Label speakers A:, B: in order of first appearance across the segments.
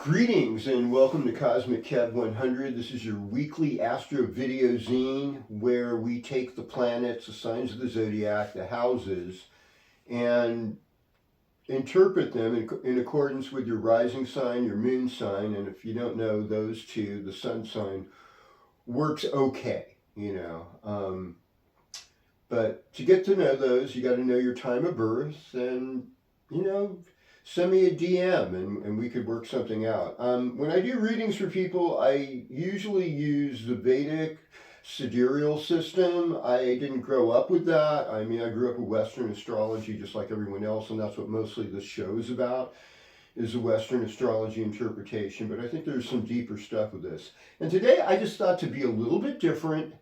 A: Greetings and welcome to Cosmic Kev 100. This is your weekly astro video zine where we take the planets, the signs of the zodiac, the houses, and interpret them in accordance with your rising sign, your moon sign, and if you don't know those two, the sun sign works okay, but to get to know those, you got to know your time of birth and, send me a DM and we could work something out. When I do readings for people, I usually use the Vedic sidereal system. I didn't grow up with that. I grew up with Western astrology just like everyone else, and that's what mostly the show is about, is the Western astrology interpretation. But I think there's some deeper stuff with this. And today I just thought to be a little bit different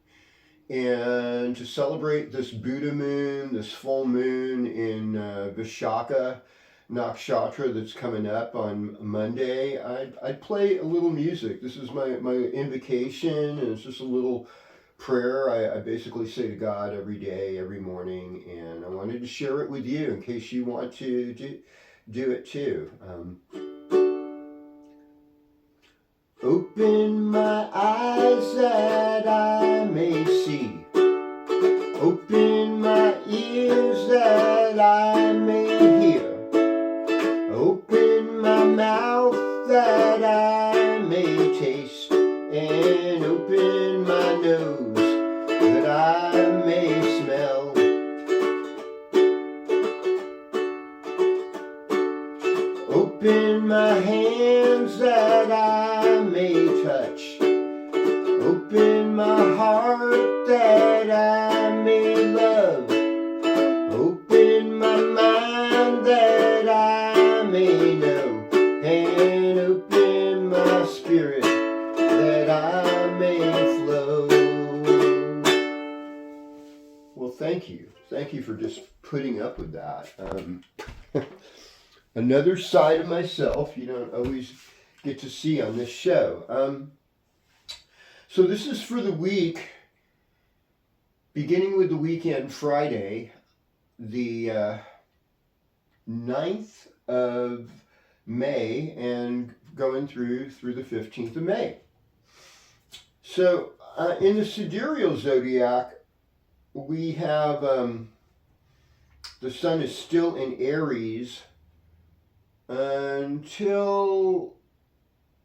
A: and to celebrate this Buddha moon, this full moon in Vishaka nakshatra that's coming up on Monday. I'd play a little music. This is my invocation, and it's just a little prayer I basically say to God every day, every morning, and I wanted to share it with you in case you want to do it too. Open my eyes that I may see. Open my ears that I may hear. Open my mouth that I may taste, and open my nose that I may smell. Open my hands that I may touch. Open my heart that I may love. Open my mind that I may know, and open my spirit that I may flow. Well, thank you. Thank you for just putting up with that. Another side of myself you don't always get to see on this show. So this is for the week, beginning with the weekend Friday, the 9th of May and going through the 15th of May. So in the sidereal zodiac, we have the sun is still in Aries until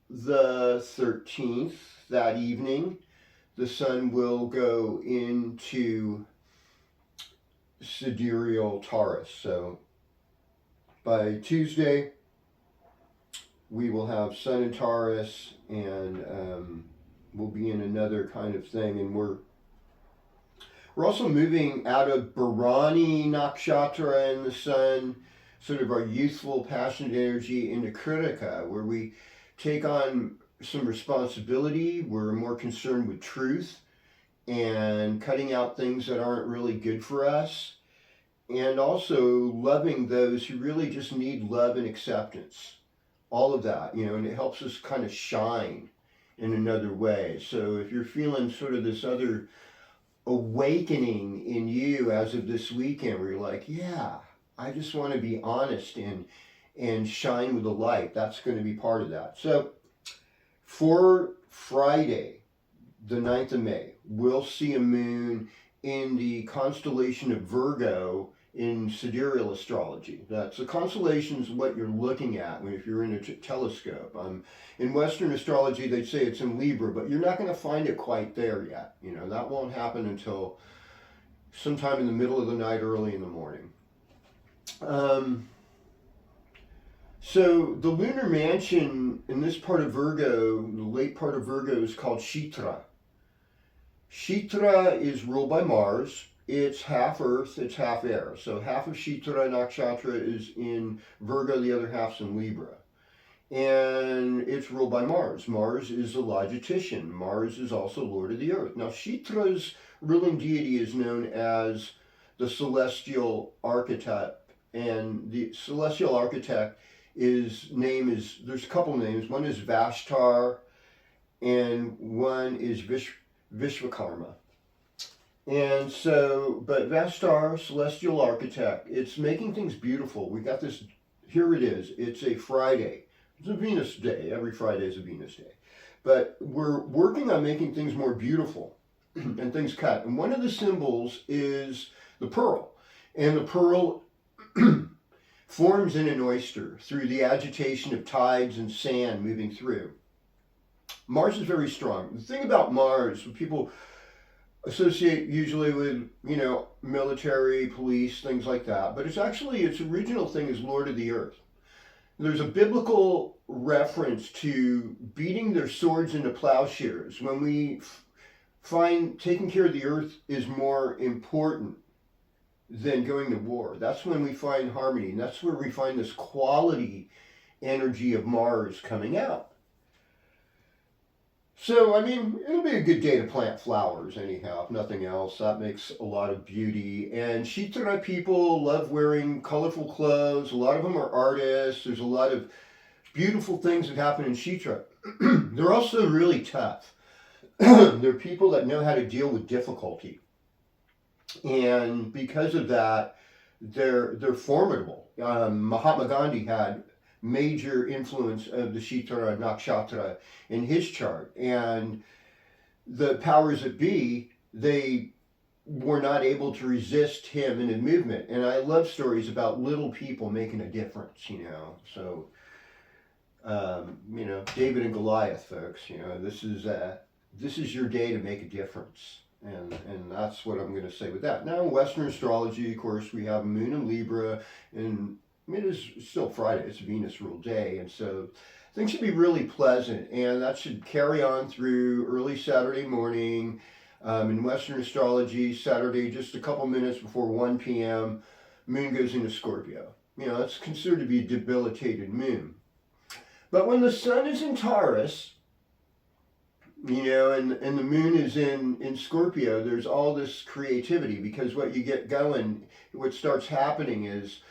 A: the 13th. That evening, the sun will go into sidereal Taurus. So by Tuesday, we will have sun in Taurus, and we'll be in another kind of thing. And we're also moving out of Bharani nakshatra and the sun, sort of our youthful, passionate energy, into Kritika, where we take on some responsibility. We're more concerned with truth and cutting out things that aren't really good for us, and also loving those who really just need love and acceptance. All of that, and it helps us kind of shine in another way. So if you're feeling sort of this other awakening in you as of this weekend, where you're like, yeah, I just want to be honest and shine with the light, that's going to be part of that. So for Friday, the 9th of May, we'll see a moon in the constellation of Virgo in sidereal astrology. That's the constellation's what you're looking at if you're in a telescope. In Western astrology, they'd say it's in Libra, but you're not going to find it quite there yet. That won't happen until sometime in the middle of the night, early in the morning. So the lunar mansion in this part of Virgo, the late part of Virgo, is called Shitra. Shitra is ruled by Mars. It's half Earth, it's half air. So half of Shitra nakshatra is in Virgo, the other half's in Libra. And it's ruled by Mars. Mars is a logistician. Mars is also Lord of the Earth. Now Shitra's ruling deity is known as the celestial architect. And the celestial architect, there's a couple names. One is Vashtar and one is Vishwakarma. And so, but Vashtar, celestial architect, it's making things beautiful. We got this, here it is. It's a Friday, It's a Venus day. Every Friday is a Venus day. But we're working on making things more beautiful and things cut. And one of the symbols is the pearl. And the pearl forms in an oyster through the agitation of tides and sand moving through. Mars is very strong. The thing about Mars, people associate usually with, military, police, things like that, but its original thing is Lord of the Earth. There's a biblical reference to beating their swords into plowshares when we find taking care of the earth is more important than going to war. That's when we find harmony, and that's where we find this quality energy of Mars coming out. So, it'll be a good day to plant flowers anyhow, if nothing else. That makes a lot of beauty. And Shitra people love wearing colorful clothes. A lot of them are artists. There's a lot of beautiful things that happen in Shitra. They're also really tough. They're people that know how to deal with difficulty. And because of that, they're formidable. Mahatma Gandhi had major influence of the Shitra nakshatra in his chart, and the powers that be, they were not able to resist him in a movement. And I love stories about little people making a difference, so David and Goliath, folks, this is your day to make a difference. And that's what I'm going to say with that. Now, in Western astrology, of course, we have Moon in Libra, and it is still Friday. It's a Venus ruled day, and so things should be really pleasant, and that should carry on through early Saturday morning. In Western astrology, Saturday, just a couple minutes before 1 p.m., Moon goes into Scorpio. It's considered to be a debilitated moon. But when the Sun is in Taurus, and the Moon is in Scorpio, there's all this creativity, because what you get going, what starts happening is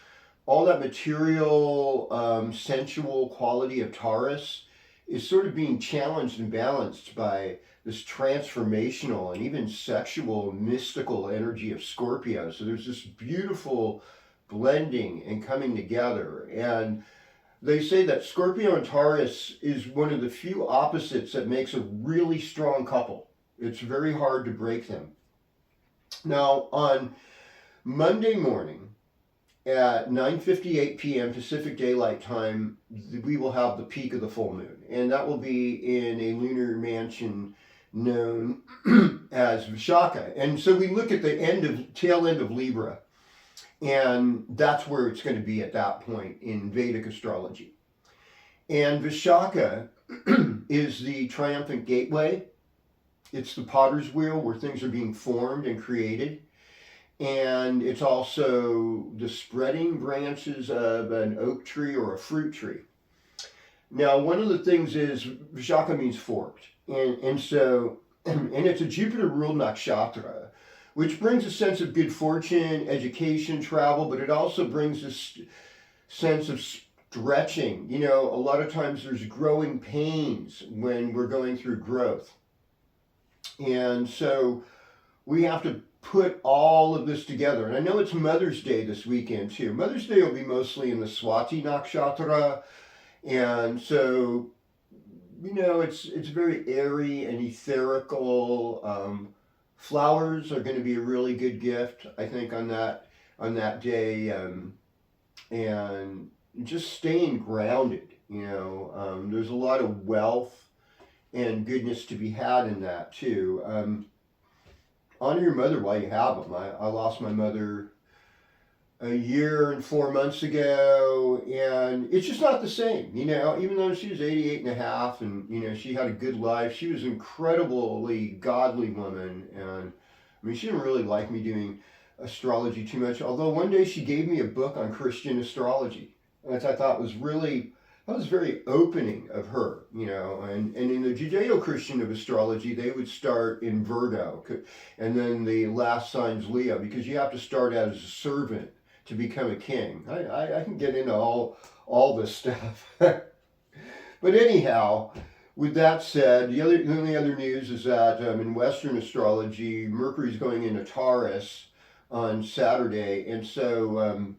A: all that material, sensual quality of Taurus is sort of being challenged and balanced by this transformational and even sexual, mystical energy of Scorpio. So there's this beautiful blending and coming together. And they say that Scorpio and Taurus is one of the few opposites that makes a really strong couple. It's very hard to break them. Now, on Monday morning, at 9:58 p.m. Pacific Daylight Time, we will have the peak of the full moon. And that will be in a lunar mansion known as Vishaka. And so we look at the tail end of Libra, and that's where it's going to be at that point in Vedic astrology. And Vishaka is the triumphant gateway. It's the potter's wheel where things are being formed and created. And it's also the spreading branches of an oak tree or a fruit tree. Now, one of the things is Vishaka means forked. And it's a Jupiter ruled nakshatra, which brings a sense of good fortune, education, travel, but it also brings this sense of stretching. A lot of times there's growing pains when we're going through growth. And so we have to put all of this together. And I know it's Mother's Day this weekend too. Mother's Day will be mostly in the Swati nakshatra. And so, it's very airy and etherical. Flowers are going to be a really good gift, I think, on that day. And just staying grounded, there's a lot of wealth and goodness to be had in that too. Honor your mother while you have them. I lost my mother a year and 4 months ago, and it's just not the same, even though she was 88 and a half, and, she had a good life. She was an incredibly godly woman, and, she didn't really like me doing astrology too much, although one day she gave me a book on Christian astrology, which I thought was very opening of her, and in the Judeo-Christian of astrology, they would start in Virgo, and then the last sign's Leo, because you have to start out as a servant to become a king. I can get into all this stuff. But anyhow, with that said, the only other news is that in Western astrology, Mercury's going into Taurus on Saturday, and so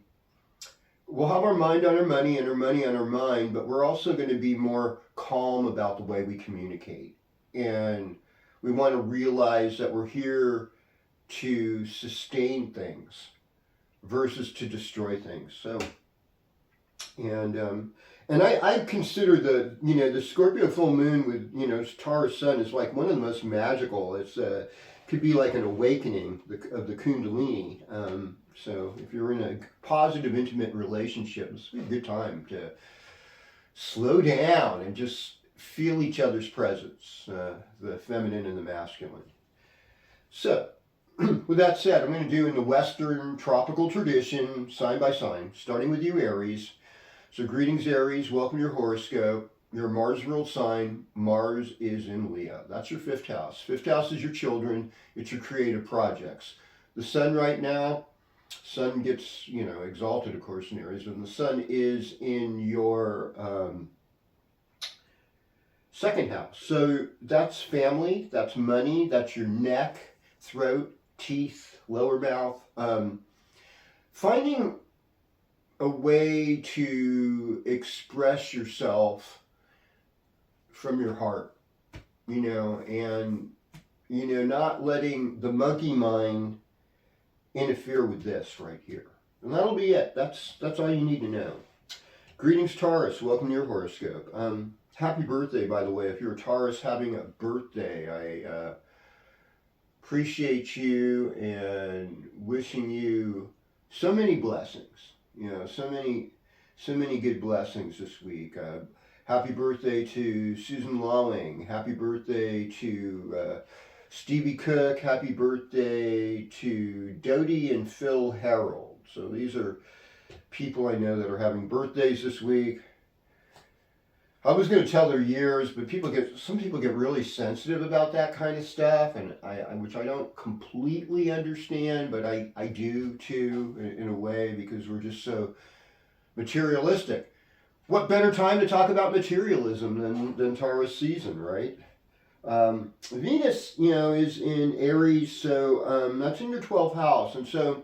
A: we'll have our mind on our money and our money on our mind, but we're also going to be more calm about the way we communicate. And we want to realize that we're here to sustain things versus to destroy things. So, and I consider the Scorpio full moon with Taurus sun is like one of the most magical. It's could be like an awakening of the Kundalini. So if you're in a positive, intimate relationship, it's a good time to slow down and just feel each other's presence, the feminine and the masculine. So, with that said, I'm going to do in the Western tropical tradition, sign by sign, starting with you, Aries. So greetings, Aries. Welcome to your horoscope. Your Mars ruled sign. Mars is in Leo. That's your fifth house. Fifth house is your children. It's your creative projects. The sun right now, sun gets, exalted, of course, in Aries, and the sun is in your second house. So that's family, that's money, that's your neck, throat, teeth, lower mouth. Finding a way to express yourself from your heart, and not letting the monkey mind interfere with this right here. And that'll be it. That's all you need to know. Greetings, Taurus. Welcome to your horoscope. Happy birthday, by the way. If you're a Taurus having a birthday, I appreciate you and wishing you so many blessings. So many good blessings this week. Happy birthday to Susan Lawing. Happy birthday to Stevie Cook. Happy birthday to Dodie and Phil Harold. So these are people I know that are having birthdays this week. I was going to tell their years, but some people get really sensitive about that kind of stuff, and which I don't completely understand, but I do too, in a way, because we're just so materialistic. What better time to talk about materialism than Taurus season, right? Venus, is in Aries, so that's in your 12th house, and so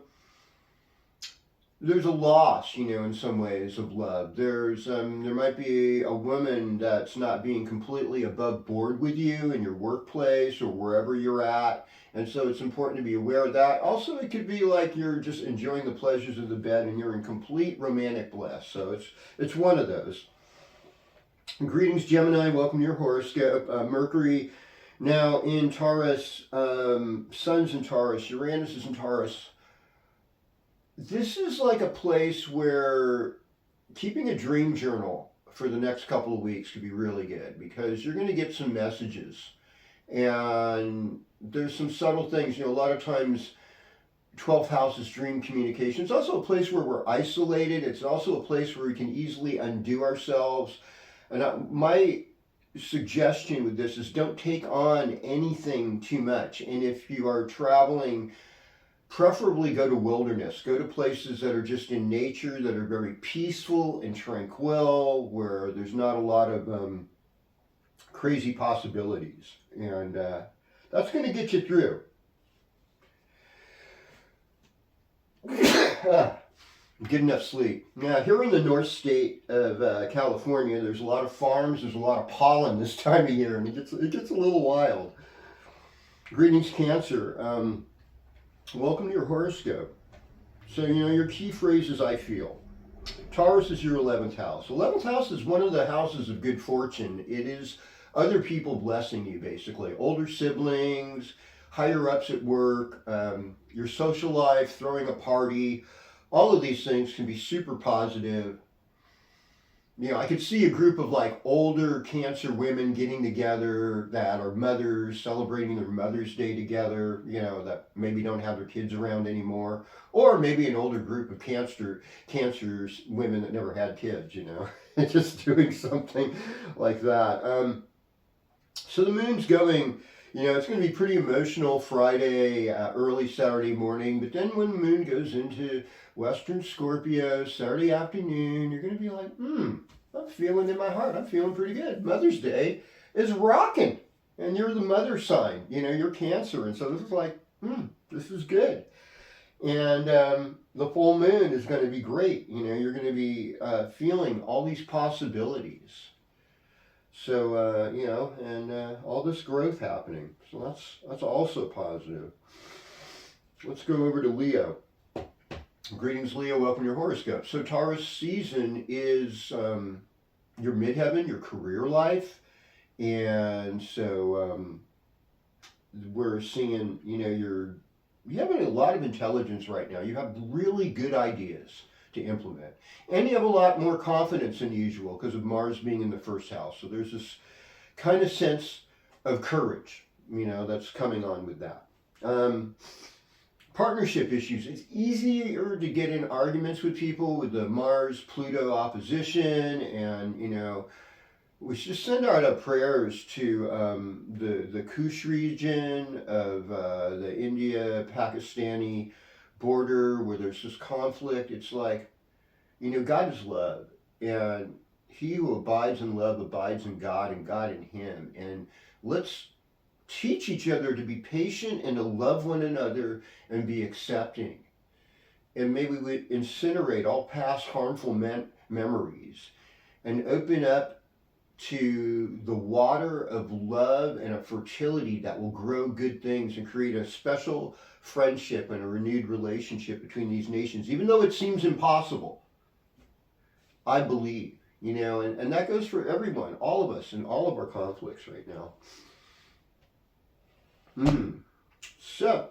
A: there's a loss, in some ways of love. There might be a woman that's not being completely above board with you in your workplace or wherever you're at, and so it's important to be aware of that. Also, it could be like you're just enjoying the pleasures of the bed and you're in complete romantic bliss. So it's one of those. Greetings, Gemini. Welcome to your horoscope. Mercury now in Taurus, Sun's in Taurus, Uranus is in Taurus. This is like a place where keeping a dream journal for the next couple of weeks could be really good, because you're going to get some messages, and there's some subtle things. A lot of times 12th house is dream communication. It's also a place where we're isolated. It's also a place where we can easily undo ourselves. And my suggestion with this is don't take on anything too much. And if you are traveling, preferably go to wilderness. Go to places that are just in nature, that are very peaceful and tranquil, where there's not a lot of crazy possibilities. And that's going to get you through. Get enough sleep. Now, here in the north state of California, there's a lot of farms, there's a lot of pollen this time of year, and it gets a little wild. Greetings, Cancer. Welcome to your horoscope. So, your key phrase is I feel. Taurus is your 11th house. 11th house is one of the houses of good fortune. It is other people blessing you, basically. Older siblings, higher ups at work, your social life, throwing a party. All of these things can be super positive. I could see a group of like older Cancer women getting together that are mothers, celebrating their Mother's Day together, that maybe don't have their kids around anymore. Or maybe an older group of Cancers women that never had kids, just doing something like that. So the moon's going, it's going to be pretty emotional Friday, early Saturday morning, but then when the moon goes into Western Scorpio, Saturday afternoon, you're going to be like, I'm feeling in my heart. I'm feeling pretty good. Mother's Day is rocking. And you're the mother sign. You're Cancer. And so this is like, this is good. And the full moon is going to be great. You're going to be feeling all these possibilities. So, and all this growth happening. So that's also positive. Let's go over to Leo. Greetings, Leo. Welcome to your horoscope. So, Taurus season is your midheaven, your career life. And so we're seeing, you're having a lot of intelligence right now. You have really good ideas to implement. And you have a lot more confidence than usual because of Mars being in the first house. So there's this kind of sense of courage, that's coming on with that. Partnership issues. It's easier to get in arguments with people with the Mars-Pluto opposition, and, we should send out our prayers to the Kush region of the India-Pakistani border where there's this conflict. It's like, God is love, and he who abides in love abides in God, and God in him. And let's teach each other to be patient and to love one another and be accepting. And maybe we would incinerate all past harmful memories and open up to the water of love and a fertility that will grow good things and create a special friendship and a renewed relationship between these nations, even though it seems impossible. I believe, and that goes for everyone, all of us, in all of our conflicts right now. So,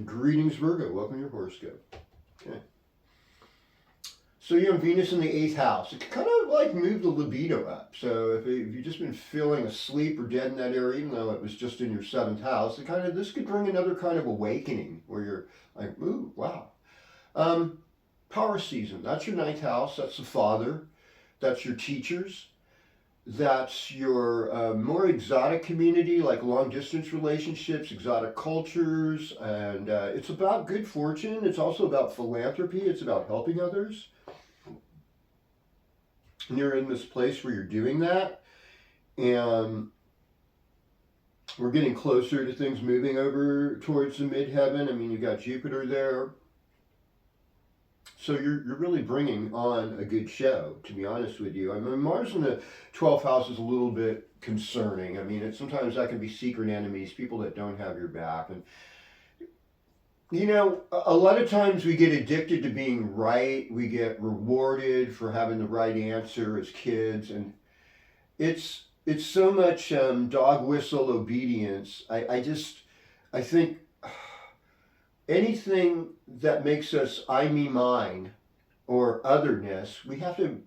A: greetings, Virgo. Welcome to your horoscope. Okay. So you're on Venus in the 8th house. It kind of like move the libido up. So if you've just been feeling asleep or dead in that area, even though it was just in your 7th house, this could bring another kind of awakening where you're like, ooh, wow. Power season. That's your 9th house. That's the father. That's your teachers. That's your more exotic community, like long distance relationships, exotic cultures, and it's about good fortune. It's also about philanthropy. It's about helping others. And you're in this place where you're doing that, and we're getting closer to things moving over towards the midheaven. I mean, you've got Jupiter there. So you're really bringing on a good show, to be honest with you. I mean, Mars in the 12th house is a little bit concerning. I mean, sometimes that can be secret enemies, people that don't have your back. And, a lot of times we get addicted to being right. We get rewarded for having the right answer as kids. And it's so much dog whistle obedience. I think anything that makes us I, me, mine, or otherness, we have to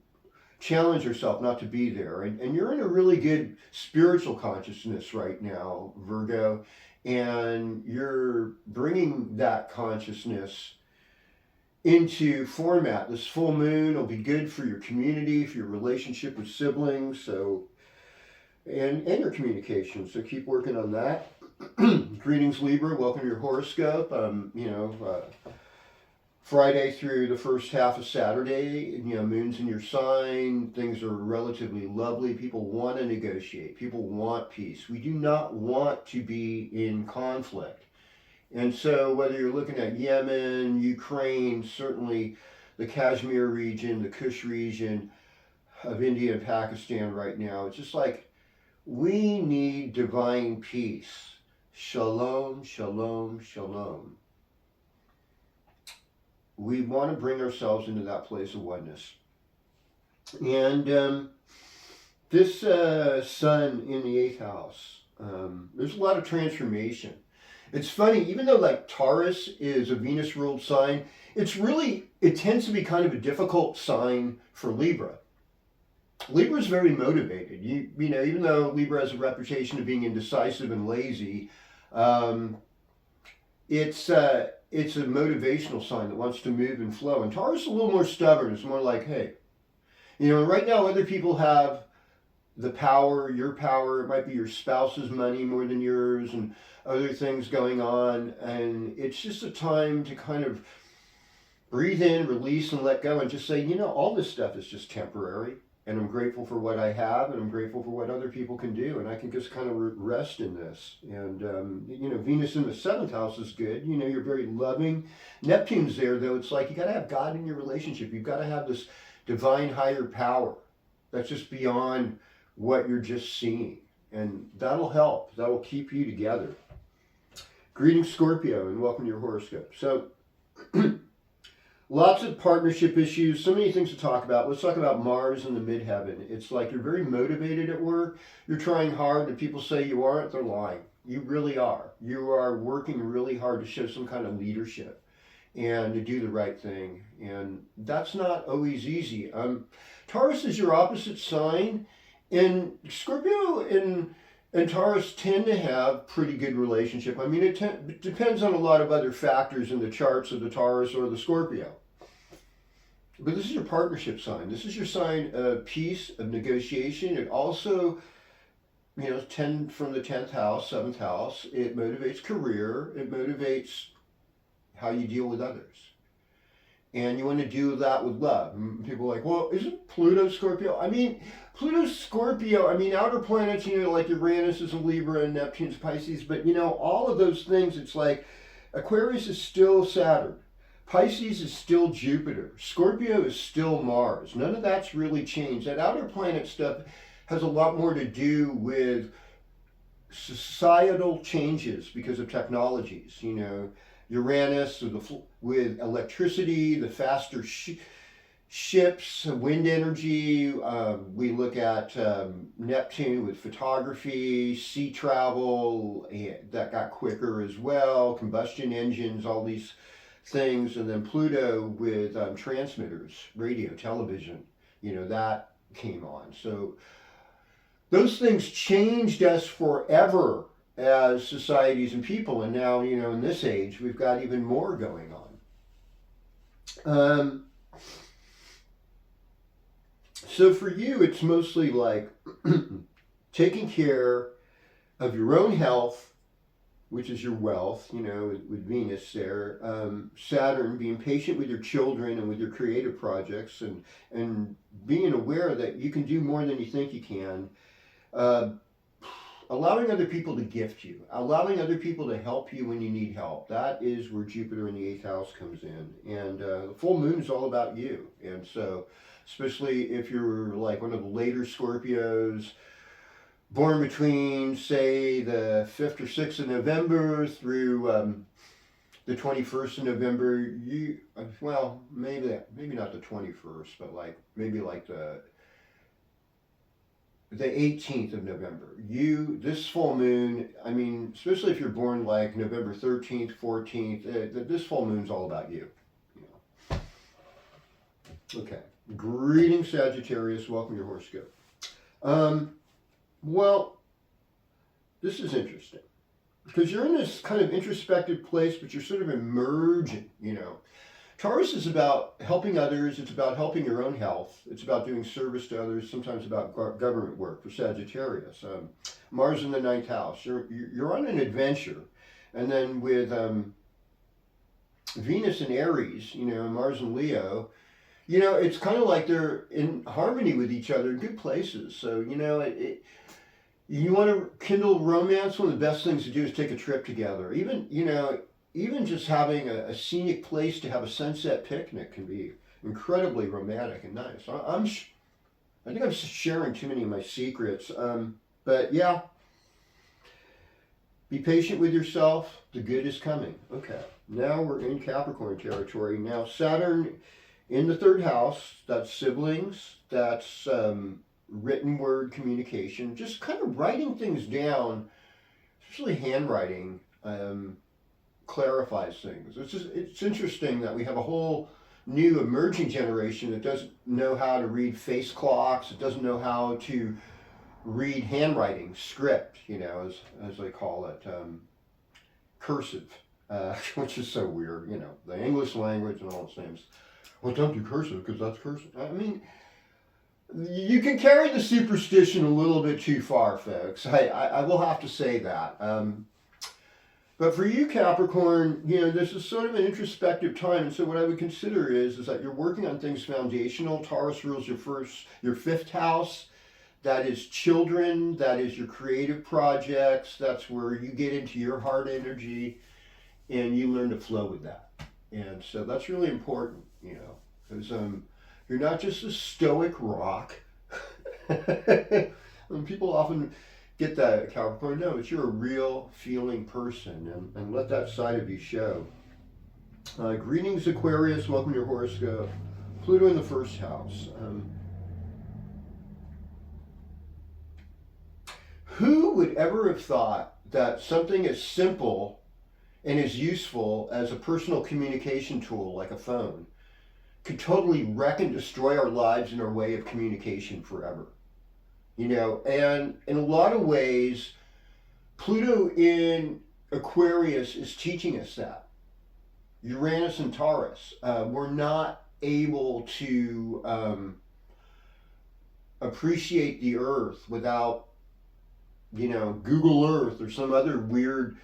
A: challenge ourselves not to be there. And you're in a really good spiritual consciousness right now, Virgo, and you're bringing that consciousness into format. This full moon will be good for your community, for your relationship with siblings, and your communication. So keep working on that. Greetings, Libra. Welcome to your horoscope. Friday through the first half of Saturday, moon's in your sign. Things are relatively lovely. People want to negotiate. People want peace. We do not want to be in conflict. And so whether you're looking at Yemen, Ukraine, certainly the Kashmir region, the Kush region of India and Pakistan right now, it's just like we need divine peace. Shalom, shalom, shalom. We want to bring ourselves into that place of oneness. And this sun in the 8th house, there's a lot of transformation. It's funny, even though like Taurus is a Venus ruled sign, it tends to be kind of a difficult sign for Libra. Libra is very motivated. Even though Libra has a reputation of being indecisive and lazy, it's a motivational sign that wants to move and flow. And Taurus is a little more stubborn. It's more like, hey, right now other people have the power, your power. It might be your spouse's money more than yours, and other things going on. And it's just a time to kind of breathe in, release, and let go, and just say, all this stuff is just temporary. And I'm grateful for what I have, and I'm grateful for what other people can do, and I can just kind of rest in this. And Venus in the seventh house is good. You're very loving. Neptune's there, though. It's like you got to have God in your relationship. You've got to have this divine higher power that's just beyond what you're just seeing, and that'll help. That'll keep you together. Greetings, Scorpio, and welcome to your horoscope. So. Lots of partnership issues, so many things to talk about. Let's talk about Mars in the midheaven. It's like you're very motivated at work. You're trying hard, and people say you aren't. They're lying. You really are. You are working really hard to show some kind of leadership and to do the right thing. And that's not always easy. Taurus is your opposite sign, and Scorpio and Taurus tend to have pretty good relationship. I mean, it depends on a lot of other factors in the charts of the Taurus or the Scorpio. But this is your partnership sign. This is your sign of peace, of negotiation. It also, 10 from the 10th house, 7th house. It motivates career. It motivates how you deal with others. And you want to do that with love. And people are like, well, isn't Pluto Scorpio? I mean, Pluto's Scorpio, outer planets, like Uranus is in Libra and Neptune's Pisces, but all of those things, it's like Aquarius is still Saturn. Pisces is still Jupiter. Scorpio is still Mars. None of that's really changed. That outer planet stuff has a lot more to do with societal changes because of technologies, Uranus with electricity, the faster ships, wind energy. We look at Neptune with photography, sea travel, that got quicker as well, combustion engines, all these things. And then Pluto with transmitters, radio, television, that came on. So those things changed us forever as societies and people, and now, in this age, we've got even more going on. So for you, it's mostly like taking care of your own health, which is your wealth, with Venus there. Saturn, being patient with your children and with your creative projects, and being aware that you can do more than you think you can. Allowing other people to gift you, allowing other people to help you when you need help. That is where Jupiter in the 8th house comes in. And the full moon is all about you. And so, especially if you're like one of the later Scorpios, born between, say, the 5th or 6th of November through the 21st of November, maybe not the 21st, but maybe the 18th of November. This full moon, especially if you're born like November 13th, 14th, this full moon's all about you. Okay. Greetings, Sagittarius. Welcome to your horoscope. Well, this is interesting because you're in this kind of introspective place, but you're sort of emerging, Taurus is about helping others. It's about helping your own health. It's about doing service to others, sometimes about government work for Sagittarius. Mars in the 9th house. You're on an adventure. And then with Venus in Aries, and Mars in Leo, it's kind of like they're in harmony with each other in good places. So, you want to kindle romance, one of the best things to do is take a trip together. Even just having a scenic place to have a sunset picnic can be incredibly romantic and nice. I think I'm sharing too many of my secrets. But yeah, be patient with yourself. The good is coming. Okay, now we're in Capricorn territory. Now Saturn in the 3rd house, that's siblings, that's written word communication, just kind of writing things down, especially handwriting. Clarifies things. It's interesting that we have a whole new emerging generation that doesn't know how to read face clocks. It doesn't know how to read handwriting, script, as they call it, cursive, which is so weird, the English language and all those things. Well, don't do cursive because that's cursive. You can carry the superstition a little bit too far, folks. I will have to say that. But for you, Capricorn, this is sort of an introspective time, and so what I would consider is that you're working on things foundational. Taurus rules your fifth house. That is children. That is your creative projects. That's where you get into your heart energy, and you learn to flow with that. And so that's really important, because you're not just a stoic rock. And people often get that, Capricorn. No, you're a real feeling person, and let that side of you show. Greetings, Aquarius. Welcome to your horoscope. Pluto in the first house. Who would ever have thought that something as simple and as useful as a personal communication tool like a phone could totally wreck and destroy our lives and our way of communication forever? And in a lot of ways, Pluto in Aquarius is teaching us that. Uranus and Taurus, we're not able to appreciate the earth without, Google Earth or some other weird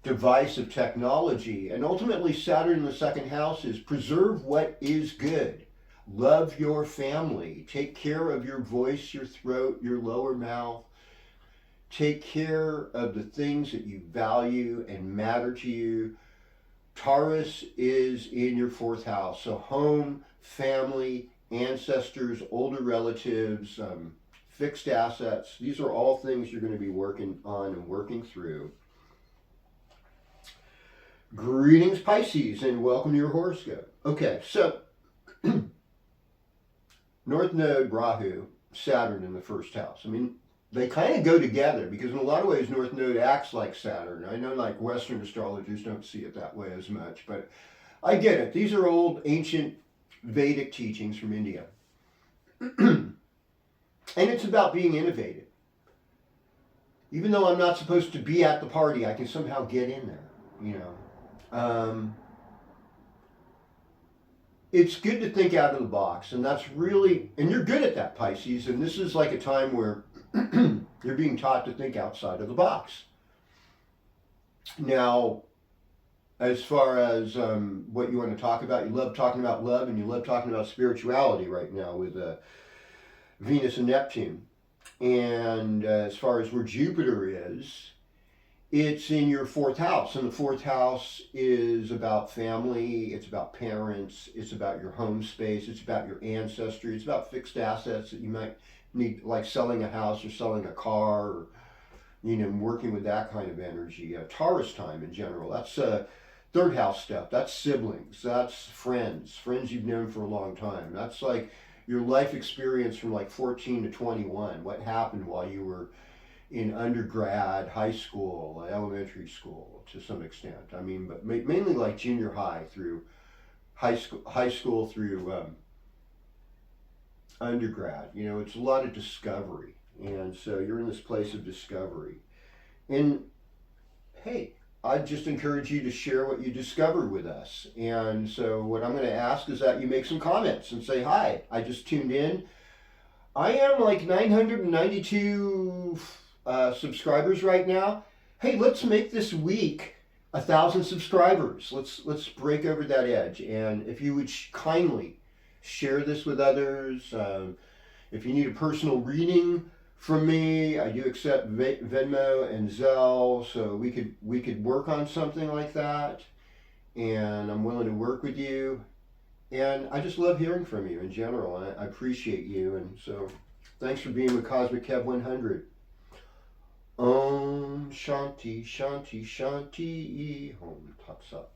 A: device of technology. And ultimately, Saturn in the second house is preserve what is good. Love your family. Take care of your voice, your throat, your lower mouth. Take care of the things that you value and matter to you. Taurus is in your fourth house. So home, family, ancestors, older relatives, fixed assets. These are all things you're going to be working on and working through. Greetings, Pisces, and welcome to your horoscope. Okay, so North Node, Rahu, Saturn in the first house. I mean, they kind of go together because in a lot of ways North Node acts like Saturn. I know like Western astrologers don't see it that way as much, but I get it. These are old ancient Vedic teachings from India. And it's about being innovative. Even though I'm not supposed to be at the party, I can somehow get in there, It's good to think out of the box, and that's really, and you're good at that, Pisces, and this is like a time where you're being taught to think outside of the box. Now, as far as what you want to talk about, you love talking about love, and you love talking about spirituality right now with Venus and Neptune. And as far as where Jupiter is, it's in your fourth house, and the fourth house is about family, it's about parents, it's about your home space, it's about your ancestry, it's about fixed assets that you might need, like selling a house or selling a car, or working with that kind of energy. Taurus time in general, that's third house stuff, that's siblings, that's friends you've known for a long time. That's like your life experience from like 14 to 21, what happened while you were in undergrad, high school, elementary school to some extent. I mean, but mainly like junior high through high school through undergrad. It's a lot of discovery. And so you're in this place of discovery. And hey, I just encourage you to share what you discovered with us. And so what I'm going to ask is that you make some comments and say, hi, I just tuned in. I am like 992 subscribers right now. Hey, let's make this week 1,000 subscribers. Let's break over that edge. And if you would kindly share this with others, if you need a personal reading from me, I do accept Venmo and Zelle, so we could work on something like that. And I'm willing to work with you. And I just love hearing from you in general. I appreciate you. And so thanks for being with Cosmic Kev 100. Om Shanti Shanti Shanti Om Tat Sat.